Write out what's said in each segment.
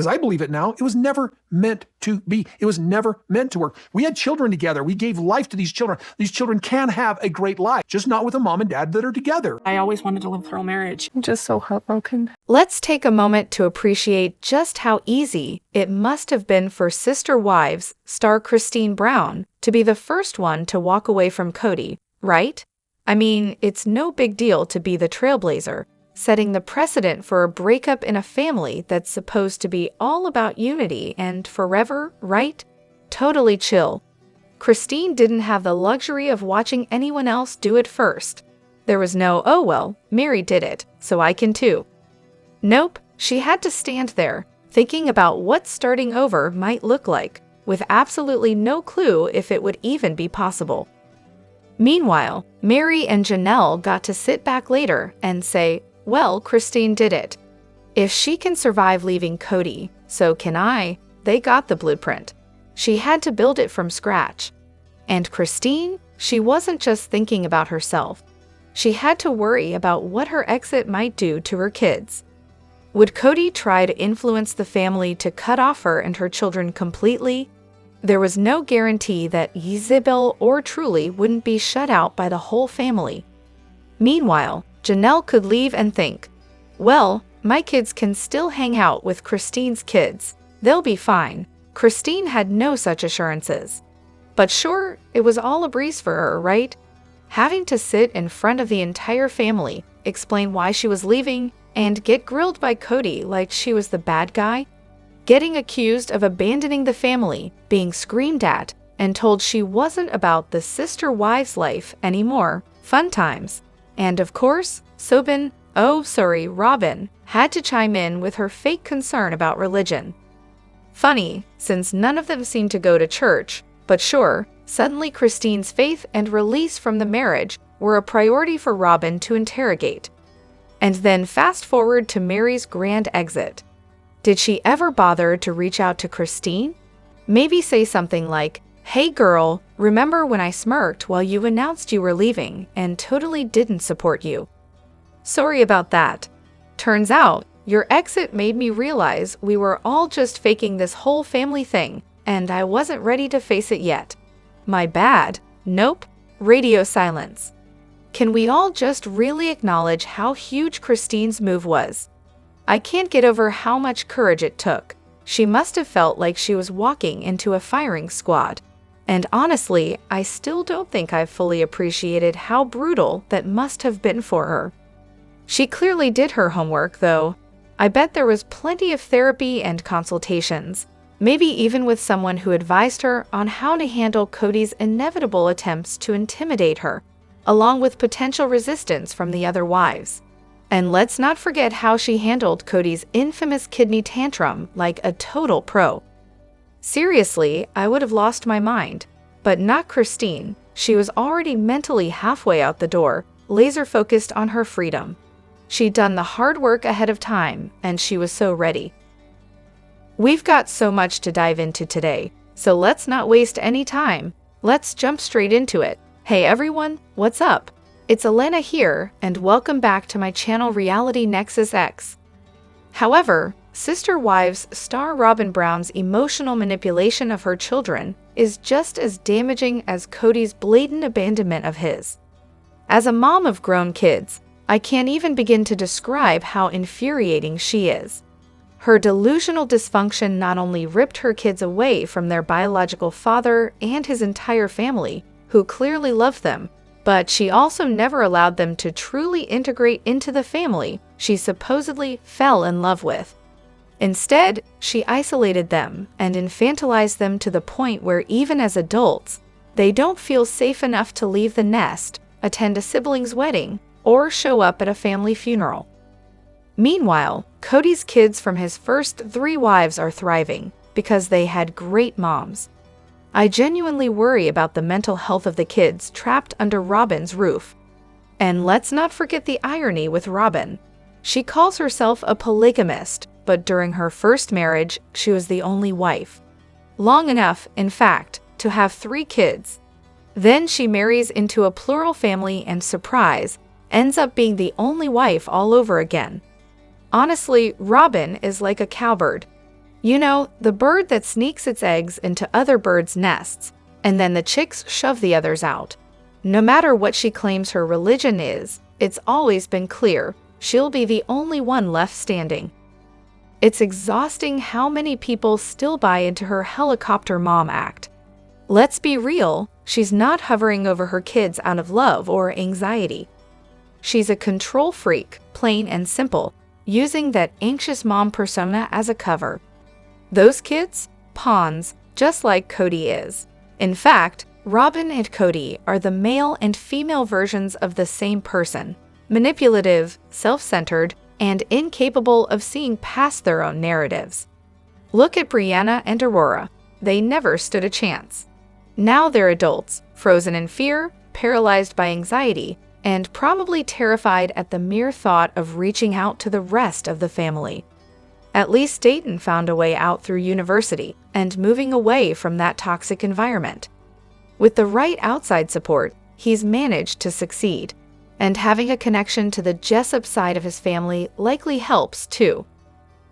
because I believe it now, it was never meant to be. It was never meant to work. We had children together. We gave life to these children. These children can have a great life, just not with a mom and dad that are together. I always wanted to live through a marriage. I'm just so heartbroken. Let's take a moment to appreciate just how easy it must have been for Sister Wives star Christine Brown to be the first one to walk away from Kody, right? I mean, it's no big deal to be the trailblazer, setting the precedent for a breakup in a family that's supposed to be all about unity and forever, right? Totally chill. Christine didn't have the luxury of watching anyone else do it first. There was no, oh well, Mary did it, so I can too. Nope, she had to stand there, thinking about what starting over might look like, with absolutely no clue if it would even be possible. Meanwhile, Mary and Janelle got to sit back later and say, well, Christine did it. If she can survive leaving Kody, so can I. They got the blueprint. She had to build it from scratch. And Christine, she wasn't just thinking about herself. She had to worry about what her exit might do to her kids. Would Kody try to influence the family to cut off her and her children completely? There was no guarantee that Isabel or Truly wouldn't be shut out by the whole family. Meanwhile, Janelle could leave and think, well, my kids can still hang out with Christine's kids. They'll be fine. Christine had no such assurances. But sure, it was all a breeze for her, right? Having to sit in front of the entire family, explain why she was leaving, and get grilled by Kody like she was the bad guy, getting accused of abandoning the family, being screamed at, and told she wasn't about the sister wives life anymore. Fun times. And of course, Robyn, had to chime in with her fake concern about religion. Funny, since none of them seemed to go to church, but sure, suddenly Christine's faith and release from the marriage were a priority for Robyn to interrogate. And then fast forward to Mary's grand exit. Did she ever bother to reach out to Christine? Maybe say something like, hey girl, remember when I smirked while you announced you were leaving and totally didn't support you? Sorry about that. Turns out, your exit made me realize we were all just faking this whole family thing, and I wasn't ready to face it yet. My bad. Nope. Radio silence. Can we all just really acknowledge how huge Christine's move was? I can't get over how much courage it took. She must have felt like she was walking into a firing squad. And honestly, I still don't think I've fully appreciated how brutal that must have been for her. She clearly did her homework, though. I bet there was plenty of therapy and consultations, maybe even with someone who advised her on how to handle Kody's inevitable attempts to intimidate her, along with potential resistance from the other wives. And let's not forget how she handled Kody's infamous kidney tantrum like a total pro. Seriously, I would have lost my mind. But not Christine. She was already mentally halfway out the door, laser-focused on her freedom. She'd done the hard work ahead of time, and she was so ready. We've got so much to dive into today, so let's not waste any time. Let's jump straight into it. Hey everyone, what's up? It's Elena here, and welcome back to my channel Reality Nexus X. However, Sister Wives star Robyn Brown's emotional manipulation of her children is just as damaging as Kody's blatant abandonment of his. As a mom of grown kids, I can't even begin to describe how infuriating she is. Her delusional dysfunction not only ripped her kids away from their biological father and his entire family, who clearly loved them, but she also never allowed them to truly integrate into the family she supposedly fell in love with. Instead, she isolated them and infantilized them to the point where even as adults, they don't feel safe enough to leave the nest, attend a sibling's wedding, or show up at a family funeral. Meanwhile, Kody's kids from his first 3 wives are thriving because they had great moms. I genuinely worry about the mental health of the kids trapped under Robyn's roof. And let's not forget the irony with Robyn. She calls herself a polygamist, but during her first marriage, she was the only wife. Long enough, in fact, to have 3 kids. Then she marries into a plural family and surprise, ends up being the only wife all over again. Honestly, Robyn is like a cowbird. You know, the bird that sneaks its eggs into other birds' nests, and then the chicks shove the others out. No matter what she claims her religion is, it's always been clear she'll be the only one left standing. It's exhausting how many people still buy into her helicopter mom act. Let's be real, she's not hovering over her kids out of love or anxiety. She's a control freak, plain and simple, using that anxious mom persona as a cover. Those kids? Pawns, just like Kody is. In fact, Robyn and Kody are the male and female versions of the same person, manipulative, self-centered, and incapable of seeing past their own narratives. Look at Brianna and Aurora. They never stood a chance. Now they're adults, frozen in fear, paralyzed by anxiety, and probably terrified at the mere thought of reaching out to the rest of the family. At least Dayton found a way out through university and moving away from that toxic environment. With the right outside support, he's managed to succeed. And having a connection to the Jessup side of his family likely helps too.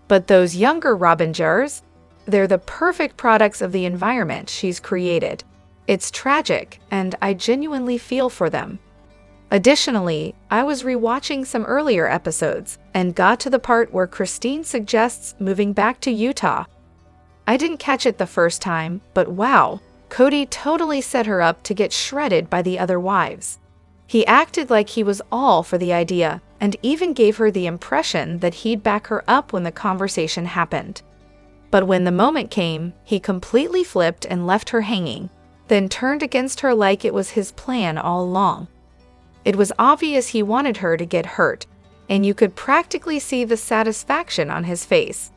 But those younger Robyn jars, they're the perfect products of the environment she's created. It's tragic, and I genuinely feel for them. Additionally, I was rewatching some earlier episodes and got to the part where Christine suggests moving back to Utah. I didn't catch it the first time, but wow, Kody totally set her up to get shredded by the other wives. He acted like he was all for the idea and even gave her the impression that he'd back her up when the conversation happened. But when the moment came, he completely flipped and left her hanging, then turned against her like it was his plan all along. It was obvious he wanted her to get hurt, and you could practically see the satisfaction on his face.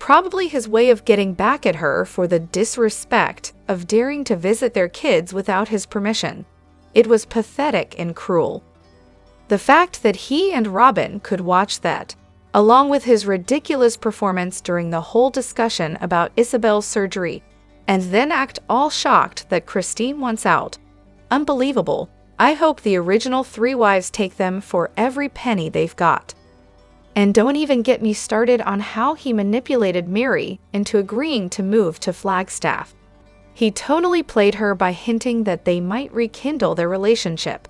Probably his way of getting back at her for the disrespect of daring to visit their kids without his permission. It was pathetic and cruel. The fact that he and Robyn could watch that, along with his ridiculous performance during the whole discussion about Isabel's surgery, and then act all shocked that Christine wants out. Unbelievable. I hope the original 3 wives take them for every penny they've got. And don't even get me started on how he manipulated Mary into agreeing to move to Flagstaff. He totally played her by hinting that they might rekindle their relationship.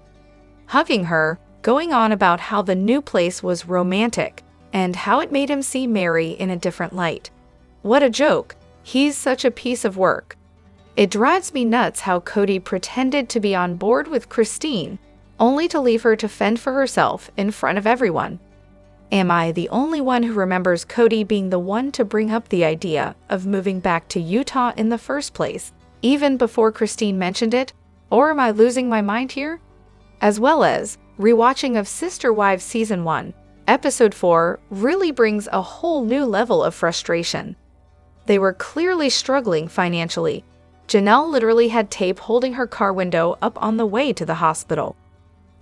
Hugging her, going on about how the new place was romantic, and how it made him see Mary in a different light. What a joke. He's such a piece of work. It drives me nuts how Kody pretended to be on board with Christine, only to leave her to fend for herself in front of everyone. Am I the only one who remembers Kody being the one to bring up the idea of moving back to Utah in the first place, even before Christine mentioned it? Or am I losing my mind here? As well as, rewatching of Sister Wives Season 1, Episode 4 really brings a whole new level of frustration. They were clearly struggling financially. Janelle literally had tape holding her car window up on the way to the hospital.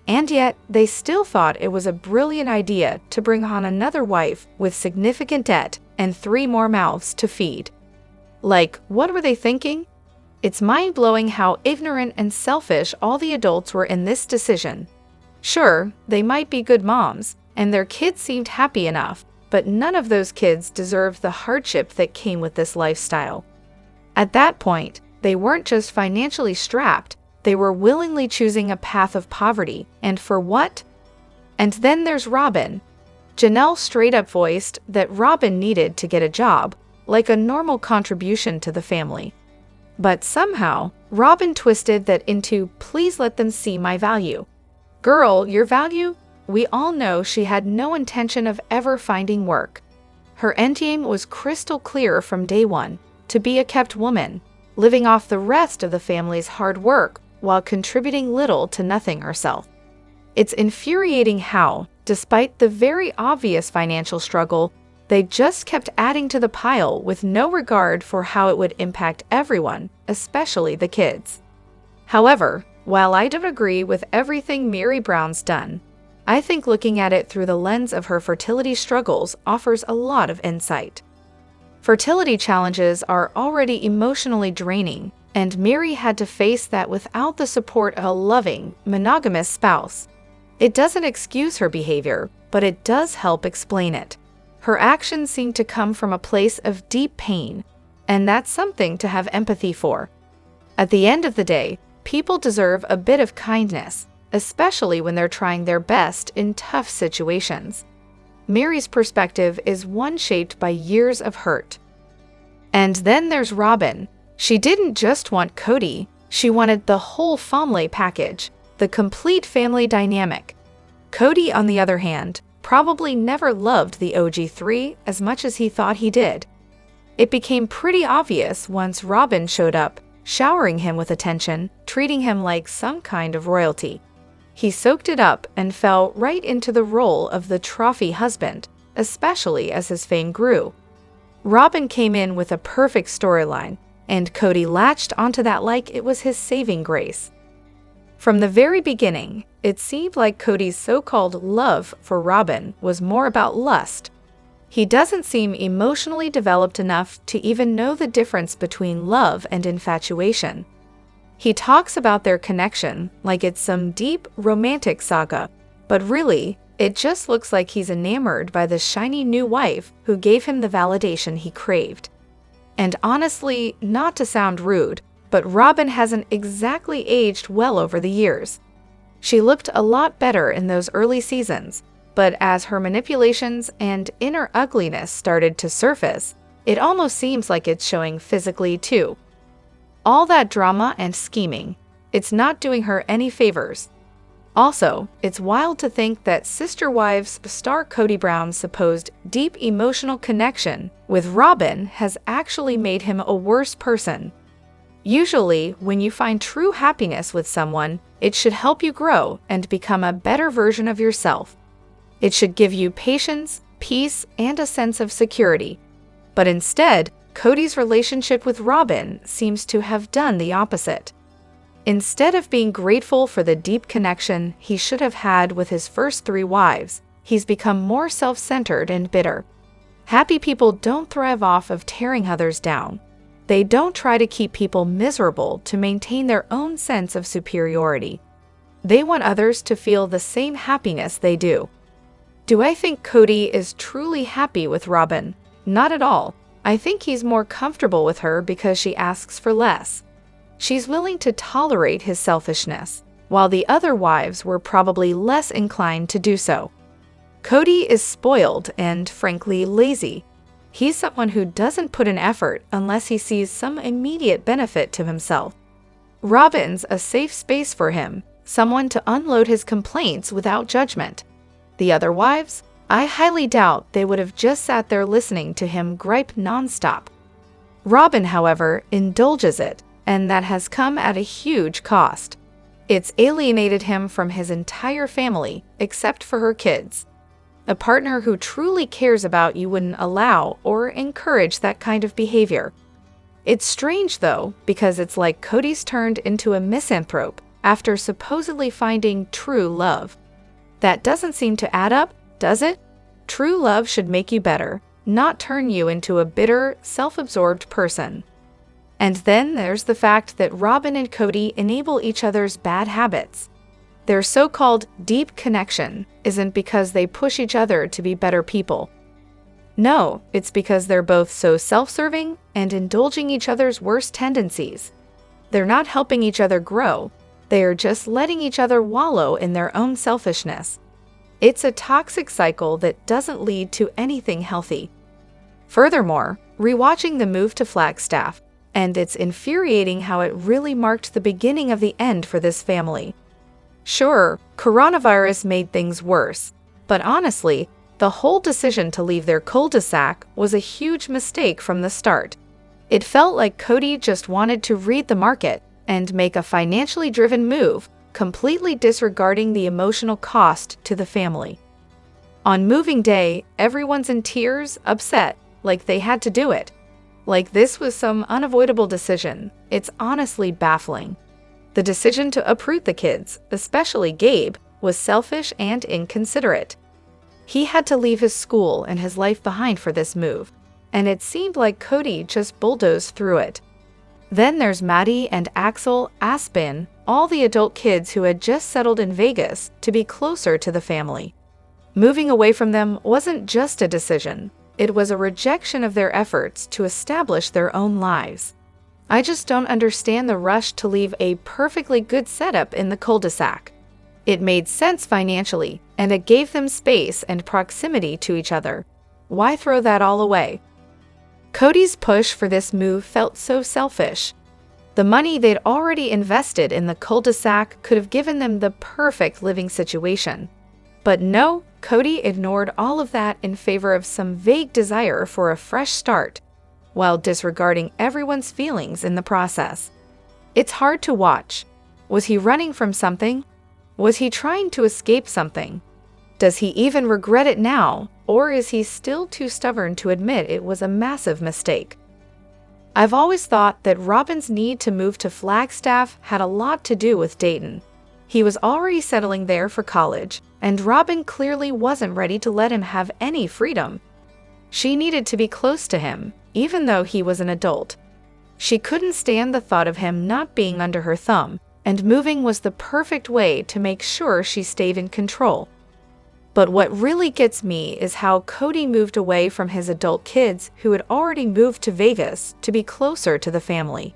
And yet, they still thought it was a brilliant idea to bring on another wife with significant debt and 3 more mouths to feed. Like, what were they thinking? It's mind-blowing how ignorant and selfish all the adults were in this decision. Sure, they might be good moms, and their kids seemed happy enough, but none of those kids deserved the hardship that came with this lifestyle. At that point, they weren't just financially strapped, they were willingly choosing a path of poverty, and for what? And then there's Robyn. Janelle straight up voiced that Robyn needed to get a job, like a normal contribution to the family. But somehow, Robyn twisted that into, please let them see my value. Girl, your value? We all know she had no intention of ever finding work. Her endgame was crystal clear from day one, to be a kept woman, living off the rest of the family's hard work while contributing little to nothing herself. It's infuriating how, despite the very obvious financial struggle, they just kept adding to the pile with no regard for how it would impact everyone, especially the kids. However, while I don't agree with everything Mary Brown's done, I think looking at it through the lens of her fertility struggles offers a lot of insight. Fertility challenges are already emotionally draining, and Mary had to face that without the support of a loving, monogamous spouse. It doesn't excuse her behavior, but it does help explain it. Her actions seem to come from a place of deep pain, and that's something to have empathy for. At the end of the day, people deserve a bit of kindness, especially when they're trying their best in tough situations. Mary's perspective is one shaped by years of hurt. And then there's Robyn. She didn't just want Kody, she wanted the whole family package, the complete family dynamic. Kody, on the other hand, probably never loved the OG3 as much as he thought he did. It became pretty obvious once Robyn showed up, showering him with attention, treating him like some kind of royalty. He soaked it up and fell right into the role of the trophy husband, especially as his fame grew. Robyn came in with a perfect storyline, and Kody latched onto that like it was his saving grace. From the very beginning, it seemed like Kody's so-called love for Robyn was more about lust. He doesn't seem emotionally developed enough to even know the difference between love and infatuation. He talks about their connection like it's some deep romantic saga, but really, it just looks like he's enamored by the shiny new wife who gave him the validation he craved. And honestly, not to sound rude, but Robyn hasn't exactly aged well over the years. She looked a lot better in those early seasons, but as her manipulations and inner ugliness started to surface, it almost seems like it's showing physically too. All that drama and scheming, it's not doing her any favors. Also, it's wild to think that Sister Wives star Kody Brown's supposed deep emotional connection with Robyn has actually made him a worse person. Usually, when you find true happiness with someone, it should help you grow and become a better version of yourself. It should give you patience, peace, and a sense of security. But instead, Kody's relationship with Robyn seems to have done the opposite. Instead of being grateful for the deep connection he should have had with his first 3 wives, he's become more self-centered and bitter. Happy people don't thrive off of tearing others down. They don't try to keep people miserable to maintain their own sense of superiority. They want others to feel the same happiness they do. Do I think Kody is truly happy with Robyn? Not at all. I think he's more comfortable with her because she asks for less. She's willing to tolerate his selfishness, while the other wives were probably less inclined to do so. Kody is spoiled and, frankly, lazy. He's someone who doesn't put in effort unless he sees some immediate benefit to himself. Robyn's a safe space for him, someone to unload his complaints without judgment. The other wives? I highly doubt they would have just sat there listening to him gripe nonstop. Robyn, however, indulges it, and that has come at a huge cost. It's alienated him from his entire family, except for her kids. A partner who truly cares about you wouldn't allow or encourage that kind of behavior. It's strange, though, because it's like Kody's turned into a misanthrope after supposedly finding true love. That doesn't seem to add up, does it? True love should make you better, not turn you into a bitter, self-absorbed person. And then there's the fact that Robyn and Kody enable each other's bad habits. Their so-called deep connection isn't because they push each other to be better people. No, it's because they're both so self-serving and indulging each other's worst tendencies. They're not helping each other grow. They are just letting each other wallow in their own selfishness. It's a toxic cycle that doesn't lead to anything healthy. Furthermore, rewatching the move to Flagstaff, and it's infuriating how it really marked the beginning of the end for this family. Sure, coronavirus made things worse, but honestly, the whole decision to leave their cul-de-sac was a huge mistake from the start. It felt like Kody just wanted to read the market and make a financially driven move, completely disregarding the emotional cost to the family. On moving day, everyone's in tears, upset, like they had to do it. Like this was some unavoidable decision. It's honestly baffling. The decision to uproot the kids, especially Gabe, was selfish and inconsiderate. He had to leave his school and his life behind for this move, and it seemed like Kody just bulldozed through it. Then there's Maddie and Axel, Aspen, all the adult kids who had just settled in Vegas to be closer to the family. Moving away from them wasn't just a decision, it was a rejection of their efforts to establish their own lives. I just don't understand the rush to leave a perfectly good setup in the cul-de-sac. It made sense financially, and it gave them space and proximity to each other. Why throw that all away? Kody's push for this move felt so selfish. The money they'd already invested in the cul-de-sac could have given them the perfect living situation. But no, Kody ignored all of that in favor of some vague desire for a fresh start, while disregarding everyone's feelings in the process. It's hard to watch. Was he running from something? Was he trying to escape something? Does he even regret it now, or is he still too stubborn to admit it was a massive mistake? I've always thought that Robyn's need to move to Flagstaff had a lot to do with Dayton. He was already settling there for college, and Robyn clearly wasn't ready to let him have any freedom. She needed to be close to him, even though he was an adult. She couldn't stand the thought of him not being under her thumb, and moving was the perfect way to make sure she stayed in control. But what really gets me is how Kody moved away from his adult kids who had already moved to Vegas to be closer to the family.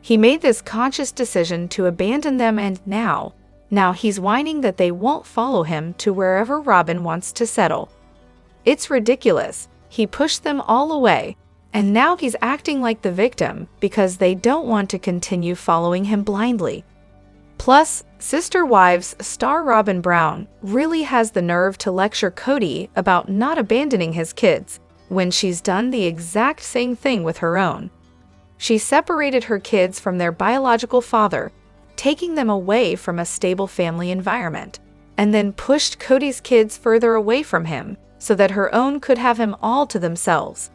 He made this conscious decision to abandon them, and now he's whining that they won't follow him to wherever Robyn wants to settle. It's ridiculous. He pushed them all away, and now he's acting like the victim because they don't want to continue following him blindly. Plus, Sister Wives star Robyn Brown really has the nerve to lecture Kody about not abandoning his kids when she's done the exact same thing with her own. She separated her kids from their biological father, taking them away from a stable family environment, and then pushed Kody's kids further away from him so that her own could have him all to themselves.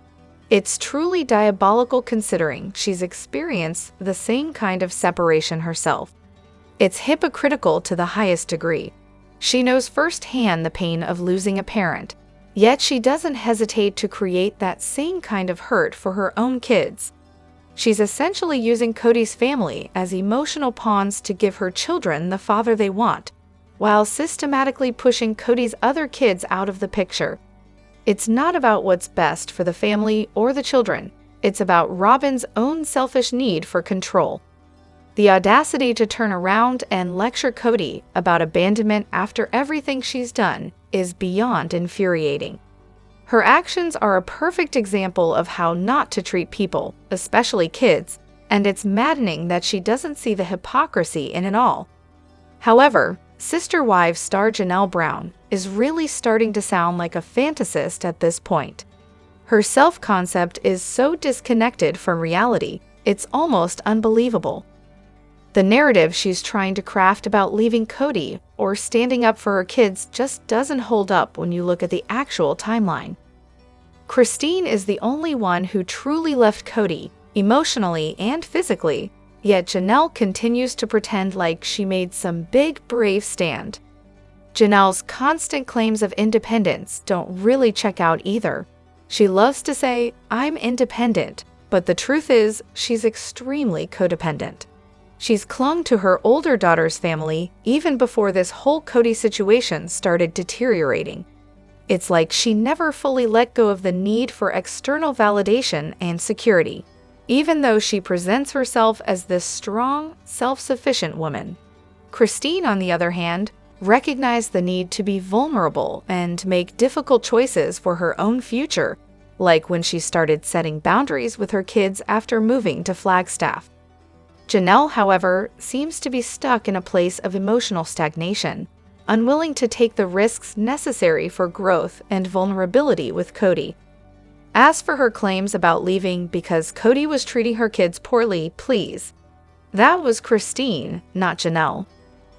It's truly diabolical considering she's experienced the same kind of separation herself. It's hypocritical to the highest degree. She knows firsthand the pain of losing a parent, yet she doesn't hesitate to create that same kind of hurt for her own kids. She's essentially using Kody's family as emotional pawns to give her children the father they want, while systematically pushing Kody's other kids out of the picture. It's not about what's best for the family or the children. It's about Robyn's own selfish need for control. The audacity to turn around and lecture Kody about abandonment after everything she's done is beyond infuriating. Her actions are a perfect example of how not to treat people, especially kids, and it's maddening that she doesn't see the hypocrisy in it all. However, Sister Wives star Janelle Brown is really starting to sound like a fantasist at this point. Her self-concept is so disconnected from reality, it's almost unbelievable. The narrative she's trying to craft about leaving Kody or standing up for her kids just doesn't hold up when you look at the actual timeline. Christine is the only one who truly left Kody, emotionally and physically, yet Janelle continues to pretend like she made some big, brave stand. Janelle's constant claims of independence don't really check out either. She loves to say, "I'm independent," but the truth is, she's extremely codependent. She's clung to her older daughter's family even before this whole Kody situation started deteriorating. It's like she never fully let go of the need for external validation and security, even though she presents herself as this strong, self-sufficient woman. Christine, on the other hand, recognized the need to be vulnerable and make difficult choices for her own future, like when she started setting boundaries with her kids after moving to Flagstaff. Janelle, however, seems to be stuck in a place of emotional stagnation, unwilling to take the risks necessary for growth and vulnerability with Kody. As for her claims about leaving because Kody was treating her kids poorly, please. That was Christine, not Janelle.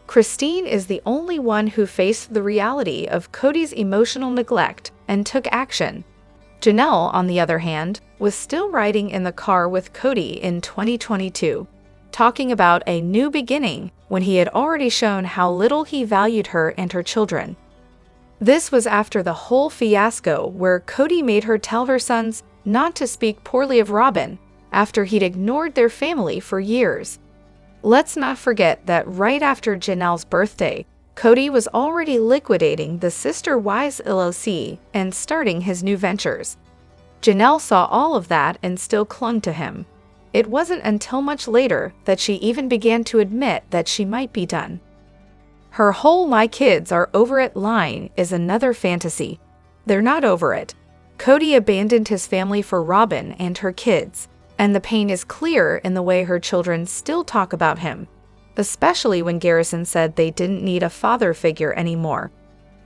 Christine is the only one who faced the reality of Kody's emotional neglect and took action. Janelle, on the other hand, was still riding in the car with Kody in 2022. Talking about a new beginning when he had already shown how little he valued her and her children. This was after the whole fiasco where Kody made her tell her sons not to speak poorly of Robyn after he'd ignored their family for years. Let's not forget that right after Janelle's birthday, Kody was already liquidating the Sister Wives LLC and starting his new ventures. Janelle saw all of that and still clung to him. It wasn't until much later that she even began to admit that she might be done. Her whole "my kids are over it" line is another fantasy. They're not over it. Kody abandoned his family for Robyn and her kids, and the pain is clear in the way her children still talk about him, especially when Garrison said they didn't need a father figure anymore.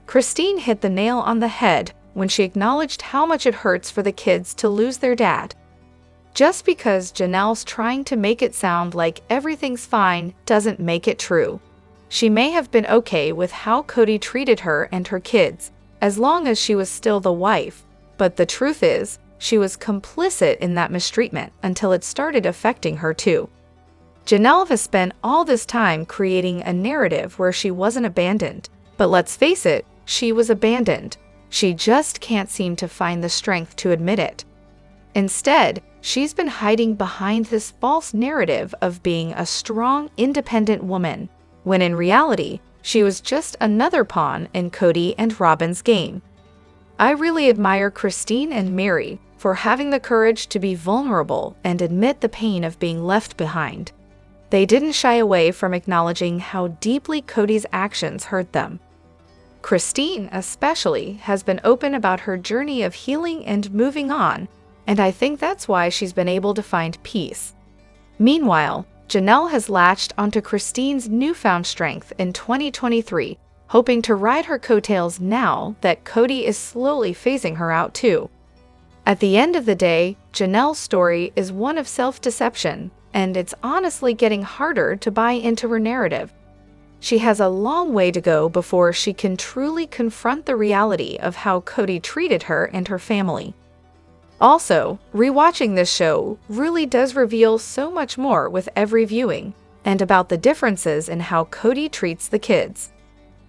Christine hit the nail on the head when she acknowledged how much it hurts for the kids to lose their dad. Just because Janelle's trying to make it sound like everything's fine doesn't make it true. She may have been okay with how Kody treated her and her kids, as long as she was still the wife, but the truth is, she was complicit in that mistreatment until it started affecting her too. Janelle has spent all this time creating a narrative where she wasn't abandoned, but let's face it, she was abandoned. She just can't seem to find the strength to admit it. Instead, she's been hiding behind this false narrative of being a strong, independent woman, when in reality, she was just another pawn in Kody and Robyn's game. I really admire Christine and Mary for having the courage to be vulnerable and admit the pain of being left behind. They didn't shy away from acknowledging how deeply Kody's actions hurt them. Christine, especially, has been open about her journey of healing and moving on, and I think that's why she's been able to find peace. Meanwhile, Janelle has latched onto Christine's newfound strength in 2023, hoping to ride her coattails now that Kody is slowly phasing her out too. At the end of the day, Janelle's story is one of self-deception, and it's honestly getting harder to buy into her narrative. She has a long way to go before she can truly confront the reality of how Kody treated her and her family. Also, rewatching this show really does reveal so much more with every viewing, and about the differences in how Kody treats the kids.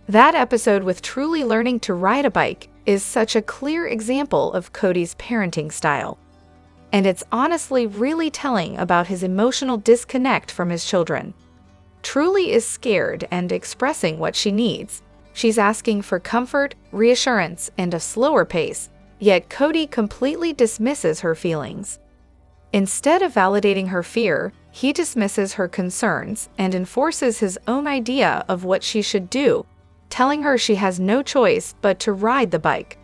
That episode with Truly learning to ride a bike is such a clear example of Kody's parenting style. And it's honestly really telling about his emotional disconnect from his children. Truly is scared and expressing what she needs. She's asking for comfort, reassurance, and a slower pace, yet Kody completely dismisses her feelings. Instead of validating her fear, he dismisses her concerns and enforces his own idea of what she should do, telling her she has no choice but to ride the bike.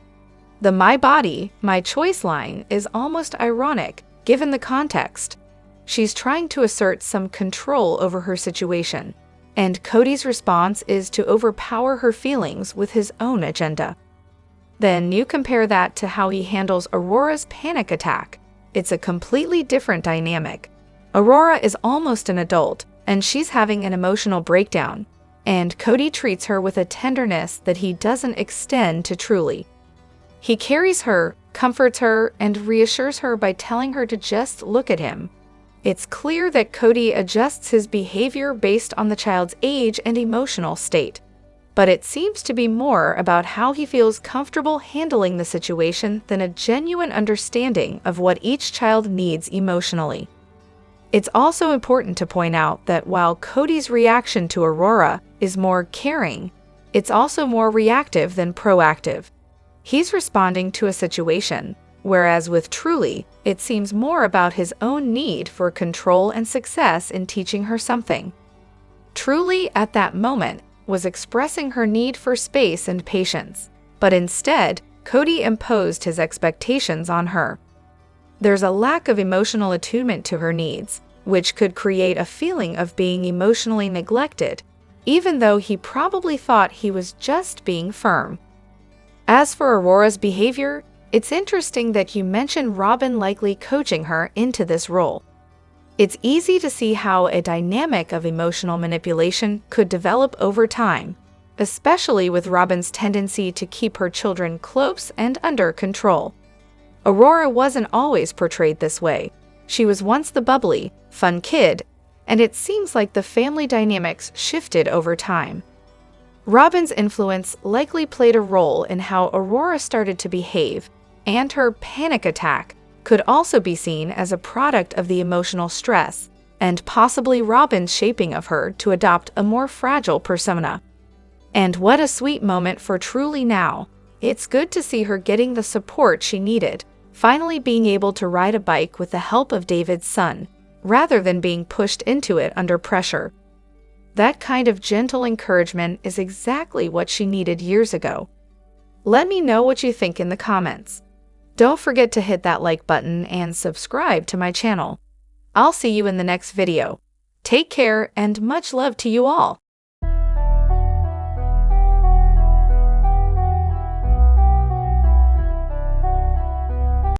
The "my body, my choice" line is almost ironic, given the context. She's trying to assert some control over her situation, and Kody's response is to overpower her feelings with his own agenda. Then you compare that to how he handles Aurora's panic attack. It's a completely different dynamic. Aurora is almost an adult, and she's having an emotional breakdown, and Kody treats her with a tenderness that he doesn't extend to Truly. He carries her, comforts her, and reassures her by telling her to just look at him. It's clear that Kody adjusts his behavior based on the child's age and emotional state, but it seems to be more about how he feels comfortable handling the situation than a genuine understanding of what each child needs emotionally. It's also important to point out that while Kody's reaction to Aurora is more caring, it's also more reactive than proactive. He's responding to a situation, whereas with Truly, it seems more about his own need for control and success in teaching her something. Truly, at that moment, was expressing her need for space and patience, but instead, Kody imposed his expectations on her. There's a lack of emotional attunement to her needs, which could create a feeling of being emotionally neglected, even though he probably thought he was just being firm. As for Aurora's behavior, it's interesting that you mention Robyn likely coaching her into this role. It's easy to see how a dynamic of emotional manipulation could develop over time, especially with Robyn's tendency to keep her children close and under control. Aurora wasn't always portrayed this way. She was once the bubbly, fun kid, and it seems like the family dynamics shifted over time. Robyn's influence likely played a role in how Aurora started to behave, and her panic attack could also be seen as a product of the emotional stress, and possibly Robyn's shaping of her to adopt a more fragile persona. And what a sweet moment for Truly now. It's good to see her getting the support she needed, finally being able to ride a bike with the help of David's son, rather than being pushed into it under pressure. That kind of gentle encouragement is exactly what she needed years ago. Let me know what you think in the comments. Don't forget to hit that like button and subscribe to my channel. I'll see you in the next video. Take care and much love to you all.